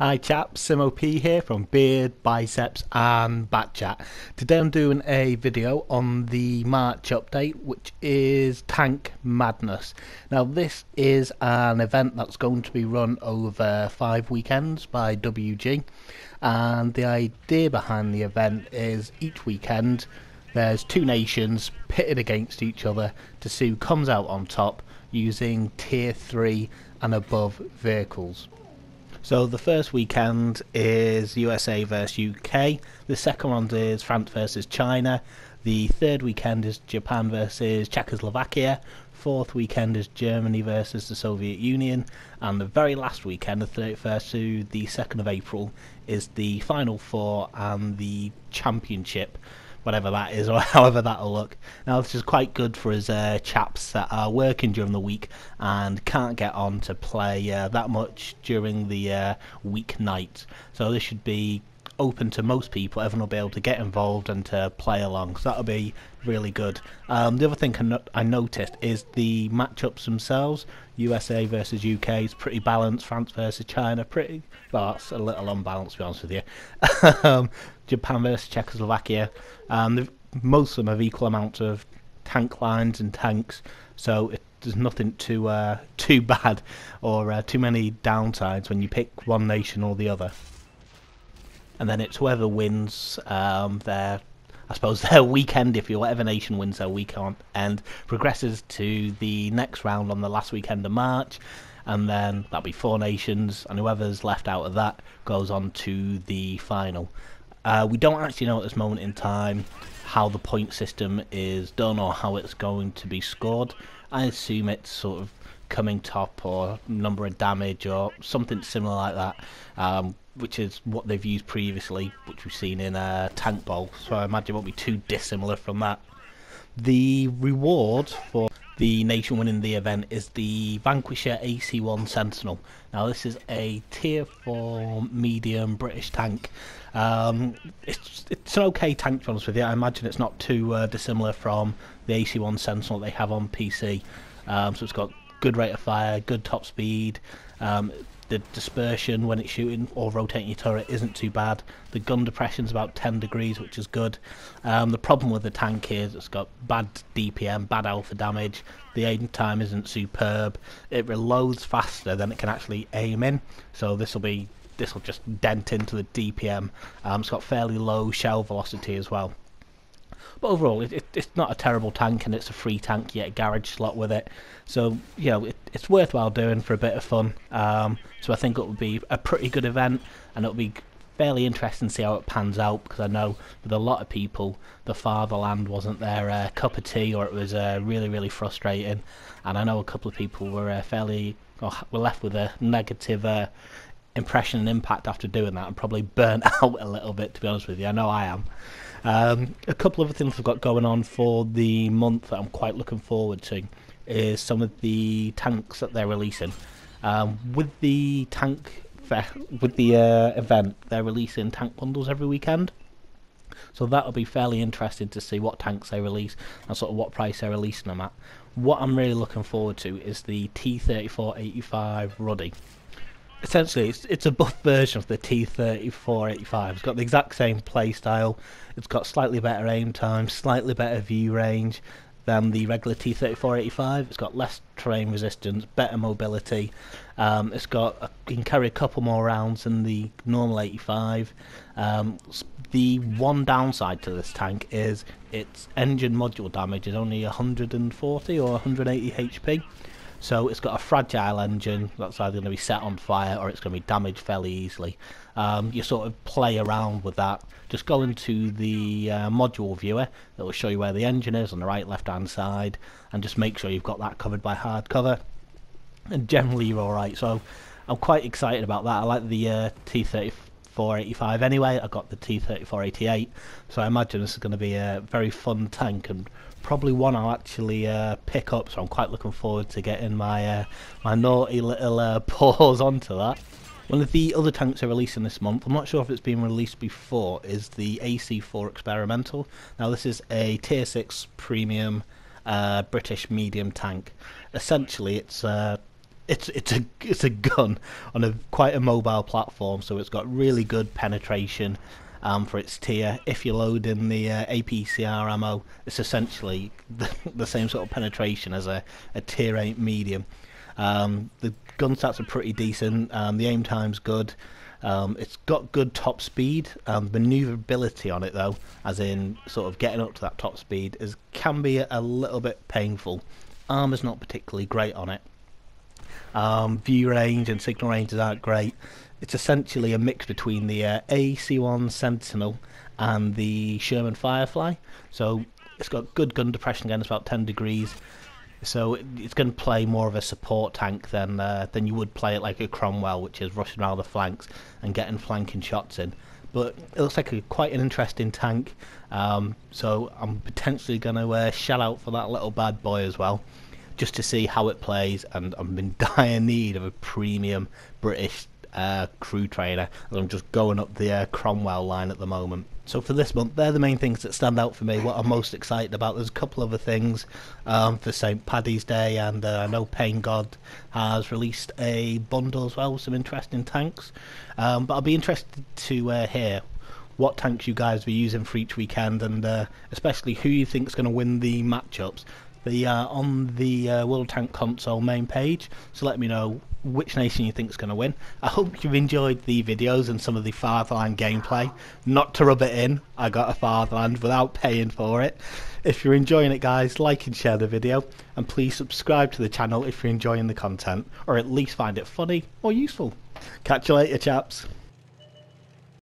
Hi chaps, SimOP here from Beard, Biceps and Batchat. Today I'm doing a video on the March update, which is Tank Madness. Now this is an event that's going to be run over 5 weekends by WG, and the idea behind the event is each weekend there's two nations pitted against each other to see who comes out on top using tier 3 and above vehicles. So the first weekend is USA versus UK, the second round is France versus China, the third weekend is Japan versus Czechoslovakia, fourth weekend is Germany versus the Soviet Union, and the very last weekend, the 31st to the 2nd of April, is the Final Four and the Championship, whatever that is, or however that'll look. Now this is quite good for us chaps that are working during the week and can't get on to play that much during the weeknight. So this should be open to most people. Everyone will be able to get involved and to play along, so that'll be really good. The other thing I noticed is the matchups themselves. USA versus UK is pretty balanced. France versus China, pretty well, that's a little unbalanced, to be honest with you. Japan versus Czechoslovakia, most of them have equal amounts of tank lines and tanks, so there's nothing too bad or too many downsides when you pick one nation or the other. And then it's whoever wins their weekend, if you whatever nation wins their weekend, and progresses to the next round on the last weekend of March, and then that'll be 4 nations, and whoever's left out of that goes on to the final. We don't actually know at this moment in time how the point system is done or how it's going to be scored. I assume it's sort of coming top or number of damage or something similar like that, which is what they've used previously, which we've seen in Tank Bowl, so I imagine it won't be too dissimilar from that. The reward for the nation winning the event is the Vanquisher AC-1 Sentinel. Now this is a tier 4 medium British tank. It's an okay tank, to be honest with you. I imagine it's not too dissimilar from the AC-1 Sentinel they have on PC. So it's got good rate of fire, good top speed. The dispersion when it's shooting or rotating your turret isn't too bad. The gun depression is about 10 degrees, which is good. The problem with the tank is it's got bad DPM, bad alpha damage. The aim time isn't superb. It reloads faster than it can actually aim in, so this will just dent into the DPM. It's got fairly low shell velocity as well. But overall, it's not a terrible tank, and it's a free tank. You get a garage slot with it, so you know it's worthwhile doing for a bit of fun. So I think it will be a pretty good event, and it'll be fairly interesting to see how it pans out, because I know with a lot of people the fatherland wasn't their cup of tea, or it was really frustrating, and I know a couple of people were were left with a negative impression and impact after doing that, and probably burnt out a little bit, to be honest with you. I know I am. A couple of other things we've got going on for the month that I'm quite looking forward to is some of the tanks that they're releasing. With the event, they're releasing tank bundles every weekend, so that'll be fairly interesting to see what tanks they release and sort of what price they're releasing them at. What I'm really looking forward to is the T-34-85 Ruddy. Essentially, it's a buff version of the T-34-85. It's got the exact same playstyle. It's got slightly better aim time, slightly better view range than the regular T-34-85. It's got less terrain resistance, better mobility. You can carry a couple more rounds than the normal 85. The one downside to this tank is its engine module damage is only 140 or 180 HP. So it's got a fragile engine that's either going to be set on fire or it's going to be damaged fairly easily. You sort of play around with that. Just go into the module viewer that will show you where the engine is on the right left hand side, and just make sure you've got that covered by hard cover, and generally you're alright. So I'm quite excited about that. I like the T-34-85 anyway. I got the T-34-88, so I imagine this is going to be a very fun tank, and probably one I'll actually pick up, so I'm quite looking forward to getting my my naughty little paws onto that. One of the other tanks they're releasing this month, I'm not sure if it's been released before, is the AC-4 Experimental. Now this is a tier 6 premium British medium tank. Essentially it's a gun on a quite a mobile platform, so it's got really good penetration for its tier. If you load in the APCR ammo, it's essentially the same sort of penetration as a tier 8 medium. The gun stats are pretty decent, the aim time's good. It's got good top speed. Maneuverability on it though, as in sort of getting up to that top speed, can be a little bit painful. Armor's not particularly great on it. View range and signal ranges aren't great. It's essentially a mix between the AC-1 Sentinel and the Sherman Firefly. So it's got good gun depression again, it's about 10 degrees. So it's going to play more of a support tank than you would play it like a Cromwell, which is rushing around the flanks and getting flanking shots in. But it looks like quite an interesting tank, so I'm potentially going to shell out for that little bad boy as well, just to see how it plays. And I'm in dire need of a premium British crew trainer, as I'm just going up the Cromwell line at the moment. So for this month, they're the main things that stand out for me, what I'm most excited about. There's a couple other things for St. Paddy's Day, and I know Pain God has released a bundle as well with some interesting tanks. But I'll be interested to hear what tanks you guys were using for each weekend, and especially who you think is going to win the matchups. On the World Tank Console main page, so let me know which nation you think is going to win. I hope you've enjoyed the videos and some of the Fatherland gameplay. Not to rub it in, I got a Fatherland without paying for it. If you're enjoying it guys, like and share the video, and please subscribe to the channel if you're enjoying the content, or at least find it funny or useful. Catch you later chaps.